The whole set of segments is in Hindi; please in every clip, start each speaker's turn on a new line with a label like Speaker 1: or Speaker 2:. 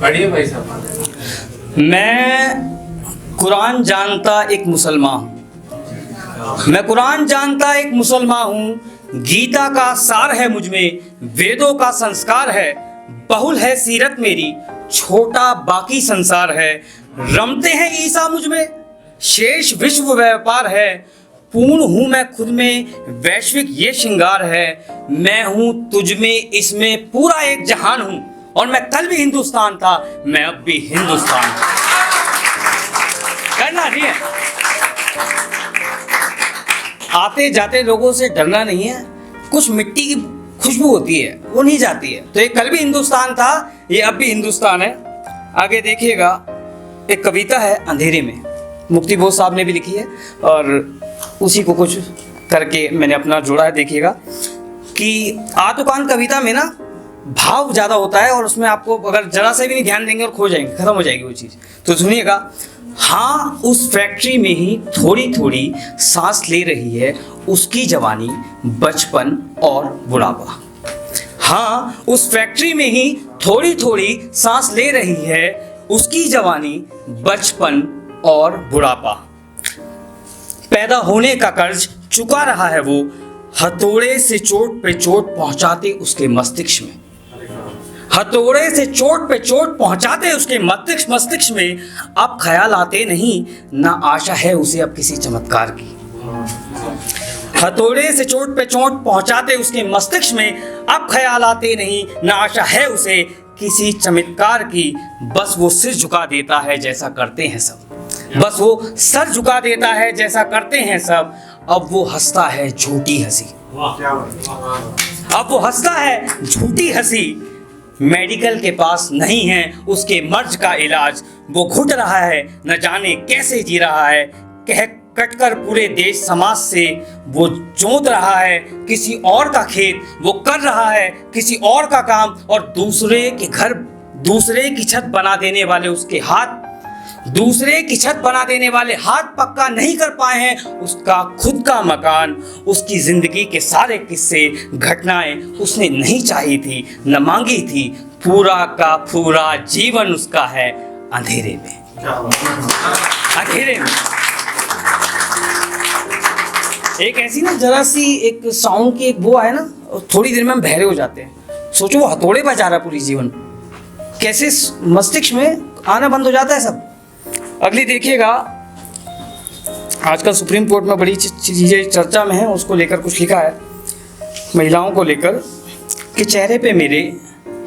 Speaker 1: बढ़िया भाई साहब।
Speaker 2: मैं कुरान जानता एक मुसलमान मैं कुरान जानता एक मुसलमान हूँ। गीता का सार है मुझ में, वेदों का संस्कार है। बहुल है सीरत मेरी, छोटा बाकी संसार है। रमते हैं ईसा मुझ में, शेष विश्व व्यापार है। पूर्ण हूँ मैं खुद में, वैश्विक ये श्रृंगार है। मैं हूँ तुझ में, इसमें पूरा एक जहान हूँ। और मैं कल भी हिंदुस्तान था, मैं अब भी हिंदुस्तान हूँ। करना नहीं है, आते जाते लोगों से डरना नहीं है। कुछ मिट्टी की खुशबू होती है, वो नहीं जाती है। तो ये कल भी हिंदुस्तान था, ये अब भी हिंदुस्तान है। आगे देखिएगा, एक कविता है अंधेरे में, मुक्ति बोस साहब ने भी लिखी है और उसी को कुछ करके मैंने अपना जोड़ा है। देखिएगा कि आतुकान कविता में ना भाव ज़्यादा होता है और उसमें आपको अगर जरा से भी नहीं ध्यान देंगे और खो जाएंगे, खत्म हो जाएगी वो चीज़। तो सुनिएगा, हाँ उस फैक्ट्री में ही थोड़ी थोड़ी सांस ले रही है उसकी जवानी, बचपन और बुढ़ापा। हाँ उस फैक्ट्री में ही थोड़ी थोड़ी सांस ले रही है उसकी जवानी, बचपन और बुढ़ापा। पैदा होने का कर्ज चुका रहा है वो, हथौड़े से चोट पे चोट पहुंचाते उसके मस्तिष्क में। हथौड़े से चोट पे चोट पहुंचाते उसके मस्तिष्क में। अब ख्याल आते नहीं, ना आशा है उसे अब किसी चमत्कार की। हथौड़े से चोट पे चोट पहुंचाते उसके मस्तिष्क में। अब ख्याल आते नहीं, ना आशा है उसे किसी चमत्कार की। बस वो सिर झुका देता है जैसा करते हैं सब। बस वो सर झुका देता है जैसा करते हैं सब। अब वो हंसता है झूठी हंसी। अब वो हंसता है झूठी हंसी। मेडिकल के पास नहीं है उसके मर्ज का इलाज। वो घुट रहा है, न जाने कैसे जी रहा है। कह कटकर पूरे देश समाज से वो जोत रहा है किसी और का खेत। वो कर रहा है किसी और का काम और दूसरे के घर, दूसरे की छत बना देने वाले उसके हाथ, दूसरे की छत बना देने वाले हाथ पक्का नहीं कर पाए हैं उसका खुद का मकान। उसकी जिंदगी के सारे किस्से, घटनाएं उसने नहीं चाही थी, न मांगी थी। पूरा का पूरा जीवन उसका है अंधेरे में, अंधेरे में। एक ऐसी ना जरा सी एक साउंड की एक वो है ना, थोड़ी देर में हम बहरे हो जाते हैं। सोचो वो हथौड़े पर जा रहा है पूरी जीवन, कैसे मस्तिष्क में आना बंद हो जाता है सब। अगली देखिएगा, आजकल सुप्रीम कोर्ट में बड़ी चीज़ें चर्चा में हैं, उसको लेकर कुछ लिखा है महिलाओं को लेकर कि चेहरे पे मेरे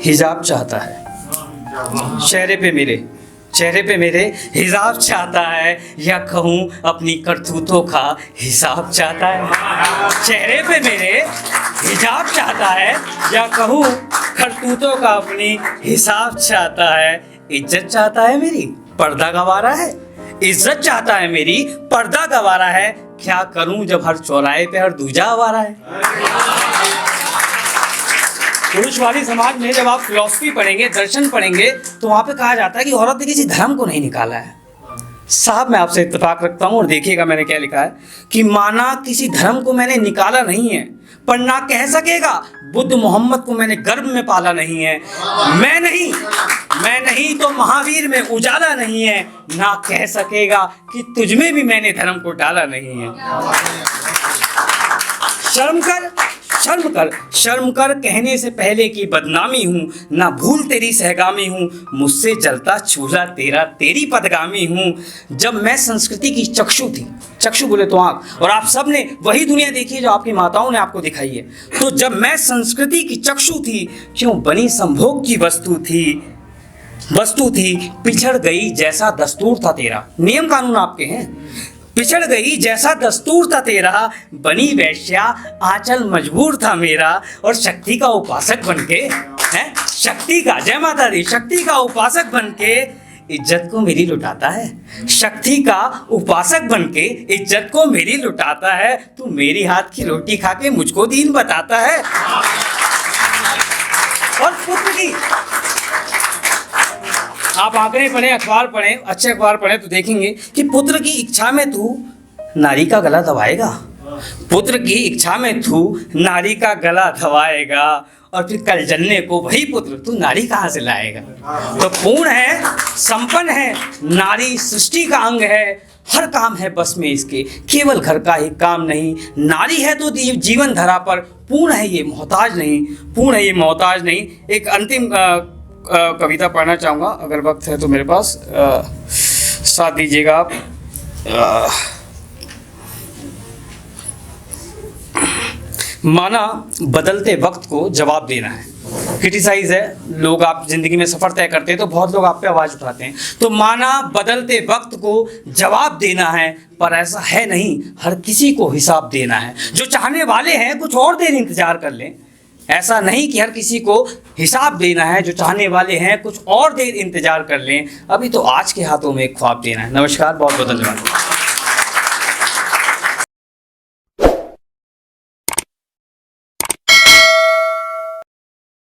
Speaker 2: हिजाब चाहता है। चेहरे पे मेरे हिजाब चाहता है, या कहूँ अपनी करतूतों का हिसाब चाहता है। चेहरे पे मेरे हिजाब चाहता है, या कहूँ करतूतों का अपनी हिसाब चाहता है। इज्जत चाहता है मेरी, पर्दा गंवारा है। इज्जत चाहता है मेरी, पर्दा गंवारा है। क्या करूं जब हर चौराहे पे हर दूजा आवारा है। पुरुषवादी समाज में जब आप फिलॉसफी पढ़ेंगे, दर्शन पढ़ेंगे, तो वहां पे कहा जाता है कि औरत ने किसी धर्म को नहीं निकाला है। साहब मैं आपसे इत्तेफाक रखता हूं और देखिएगा मैंने क्या लिखा है कि माना किसी धर्म को मैंने निकाला नहीं है, पर ना कह सकेगा बुद्ध मोहम्मद को मैंने गर्भ में पाला नहीं है। मैं नहीं तो महावीर में उजाला नहीं है। ना कह सकेगा कि तुझ में भी मैंने धर्म को डाला नहीं है। शर्म कर कहने से पहले की बदनामी हूँ। ना भूल तेरी सहगामी हूँ, मुझसे जलता चूल्हा तेरा, तेरी पदगामी हूँ। जब मैं संस्कृति की चक्षु थी, चक्षु बोले तो आँख, और आप सब ने वही दुनिया देखी है जो आपकी माताओं ने आपको दिखाई है। तो जब मैं संस्कृति की चक्षु थी, क्यों बनी संभोग की वस्तु थी, पिछड़ गई जैसा दस्तूर था तेरा। नियम कानून आपके हैं। पिछड़ गई जैसा दस्तूर था तेरा, बनी वैश्या आंचल मजबूर था मेरा। और शक्ति का उपासक बनके, हैं शक्ति का, जय माता दी, शक्ति का उपासक बनके इज्जत को मेरी लुटाता है। शक्ति का उपासक बनके इज्जत को मेरी लुटाता है। तू मेरी हाथ की रोटी खा के मुझको दीन बताता है। और पुत्र की, आप आंकड़े पढ़ें, अखबार पढ़ें, अच्छे अखबार पढ़ें तो देखेंगे कि पुत्र की इच्छा में तू नारी का गला दबाएगा। पुत्र की इच्छा में तू नारी का गला दबाएगा। और फिर कल जलने को वही पुत्र, तू नारी कहाँ से लाएगा। तो पूर्ण है, संपन्न है, नारी सृष्टि का अंग है, हर काम है बस में इसके, केवल घर का ही काम नहीं। नारी है तो जीवन धरा पर पूर्ण है ये, मोहताज नहीं, पूर्ण है ये, मोहताज नहीं। एक अंतिम कविता पढ़ना चाहूँगा, अगर वक्त है तो मेरे पास साथ दीजिएगा आप। माना बदलते वक्त को जवाब देना है। क्रिटिसाइज है, लोग आप जिंदगी में सफ़र तय करते हैं तो बहुत लोग आप पे आवाज़ उठाते हैं। तो माना बदलते वक्त को जवाब देना है, पर ऐसा है नहीं, हर किसी को हिसाब देना है। जो चाहने वाले हैं कुछ और देर इंतजार कर लें, ऐसा नहीं कि हर किसी को हिसाब देना है। जो चाहने वाले हैं कुछ और देर इंतजार कर लें, अभी तो आज के हाथों में एक ख्वाब देना है। नमस्कार, बहुत बहुत धन्यवाद।